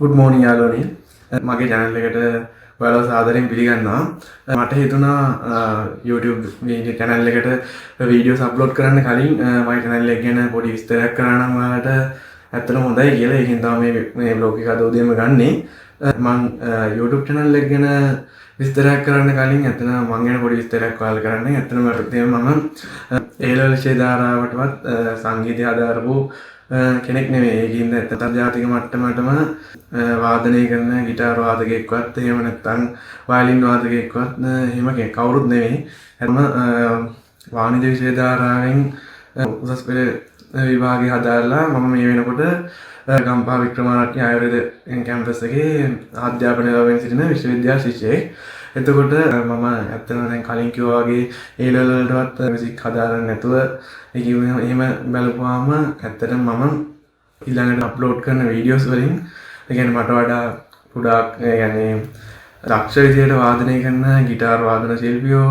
good morning යාළුවනේ. මගේ channel එකට ඔයාලව සාදරයෙන් පිළිගන්නවා. මට හිතුණා YouTube මේ channel එකට videos upload කරන්න කලින් මගේ channel එක ගැන පොඩි විස්තරයක් කරන්න නම් ඔයාලට ඇත්තටම හොඳයි කියලා. ඒකෙන් තමයි මේ vlog එක අද උදේම ගන්නෙ. මම YouTube channel එක ගැන විස්තරයක් කරන්න කලින් ඇත්තටම මම ගැන පොඩි විස්තරයක් ඔයාලට කරන්න. ඇත්තටම මම A-level විෂය ධාරාවටවත් සංගීතය ආධාරපු කෙනෙක් නෙමෙයි. ඒකින්ද ඇත්තටම ජාතික මට්ටමටම වාදනය කරන ගිටාර් වාදකයෙක්වත් එහෙම නැත්නම් වයලින් වාදකයෙක්වත් එහෙම කවුරුත් නෙමෙයි. හැම වාණිජ විෂය ධාරාවෙන් උසස් පෙළ විභාගය හදාරලා මම මේ වෙනකොට ගම්පහ වික්‍රමාරත්න ආයුර්වේද කැම්පස් එකේ අධ්‍යාපනය ලබමින් සිටින විශ්වවිද්‍යාල ශිෂ්‍යයෙක්. එතකොට මම ඇත්තටම දැන් කලින් කිව්වා වගේ A level වලටවත් මියුසික් හදාරන්න නැතුව එහෙම බලපුවාම ඇත්තටම මම ඊළඟට අප්ලෝඩ් කරන වීඩියෝස් වලින් ඒ කියන්නේ මට වඩා ගොඩාක් ඒ කියන්නේ දක්ෂ විදියට වාදනය කරන ගිටාර් වාදන ශිල්පියෝ,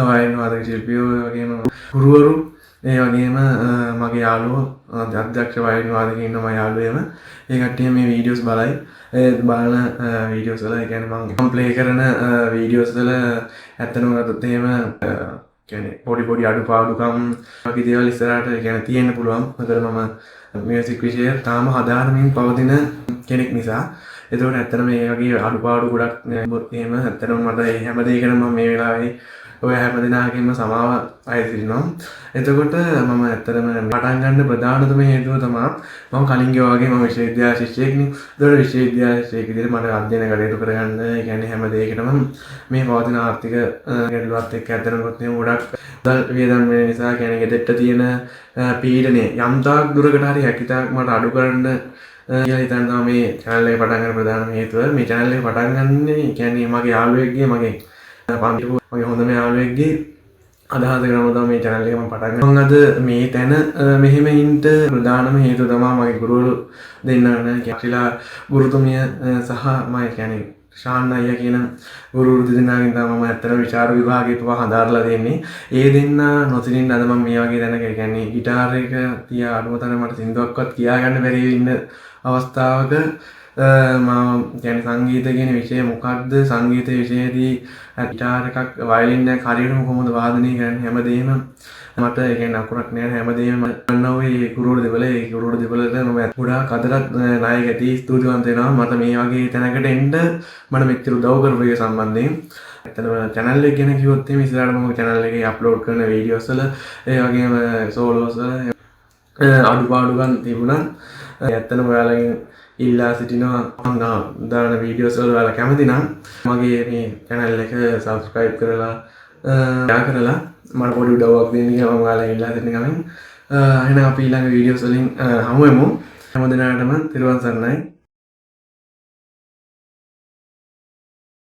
වයලින් වාදක ශිල්පියෝ වගේම ගුරුවරු ඒ වගේම මගේ යාළුවෝ අධ්‍යක්ෂ වයලින් වාදකයෙක් ඉන්නවා මගේ යාළුවෙම. ඒ කට්ටිය මේ වීඩියෝස් බලයි. ඒ බලන වීඩියෝස් වල ඒ කියන්නේ මම ප්ලේ කරන වීඩියෝස් වල ඇත්තටම ගත්තොත් එහෙම කියන්නේ පොඩි අඩුපාඩුකම් වගේ දේවල් ඉස්සරහට කියන්නේ තියෙන්න පුළුවන්. මොකද මම මියුසික් විෂය තාම හදාරමින් පවතින කෙනෙක් නිසා. ඒතකොට ඇත්තටම මේ වගේ අඩුපාඩු ගොඩක් එහෙම ඇත්තටම මට හැම දෙයකම මම මේ වෙලාවේ ඔය හැම දෙනාගෙන්ම සමාව අයදිනවා. එතකොට මම ඇත්තටම පටන් ගන්න ප්‍රධානතම හේතුව තමයි මම කලින් කිව්වා වගේ මම විශ්වවිද්‍යාල ශිෂ්‍යයෙක්නේ. ඒතකොට විශ්වවිද්‍යාල ශිෂ්‍යයෙක් විදිහට මට අධ්‍යයන කටයුතු කරගන්න, ඒ කියන්නේ හැම දෙයකටම මේ පවතින ආර්ථික ගැටලුවත් එක්ක ඇත්තටම ගොඩක් මුදල් වියදම් වෙන නිසා කියන්නේ ගෙදරට තියෙන පීඩනය යම් තාක් දුරකට හරි හැකියතාක් මට අඩු කරන්න කියලා හිතන් තමයි මේ channel එක පටන් ගන්න ප්‍රධානම හේතුව. මේ channel එක පටන් ගන්නේ කියන්නේ මගේ යාළුවෙක්ගේ මගේ මගේ හොඳම යාළුවෙක්ගේ අදහසකම තමයි මේ channel එක මම පටන් ගන්නේ. මම අද මේ තැන මෙහෙම ඉන්න ප්‍රධානම හේතුව තමයි මගේ ගුරුවරු දෙන්නා කියලා ගුරුතුමිය සහ මම කියන්නේ ශාන් අයියා කියන ගුරුවරු දෙදෙනාගෙන් තමයි මම ඇත්තට විචාර විභාගයට හදාarලා දෙන්නේ. ඒ දෙන්න නොසිනින් අද මම මේ වගේ දැනග කියන්නේ ගිටාර් එක තියා අඩුමතරම මට සින්දුවක්වත් කියා ගන්න බැරි ඉන්න අවස්ථාවක මම කියන්නේ සංගීත කියන විෂය මොකක්ද, සංගීත විෂයේදී ගිටාර් එකක් වයලින් එකක් හරියටම කොහොමද වාදනය කරන්නේ හැමදේම මට ඒ කියන්නේ අකුරක් නෑ හැමදේම මම ඔය ගුරුවරු දෙපළට මම ගොඩාක් අදටත් නායක ඇති ස්තුතිවන්ත වෙනවා මට මේ වගේ තැනකට එන්න මට මෙච්චර උදව් කරපු එක සම්බන්ධයෙන්. ඇත්තටම channel එක ගැන කිව්වොත් එimhe ඉස්සරහට මම channel එකේ upload කරන videos වල ඒ වගේම solos වල අඩුපාඩුකම් තිබුණා. ඇත්තටම ඔයාලගෙන් ඉල්ලා සිටිනවා මම දාන වීඩියෝස් වල ඔයාලා කැමති නම් මගේ මේ channel එක subscribe කරලා ෂෙයා කරලා මට පොඩි උදව්වක් දෙන්න කියලා මම ඔයාලා ඉල්ලා සිටින ගමන් එහෙනම් අපි ඊළඟ වීඩියෝස් වලින් හමු වෙමු. හැම දිනකටම තිරුවන් සරණයි.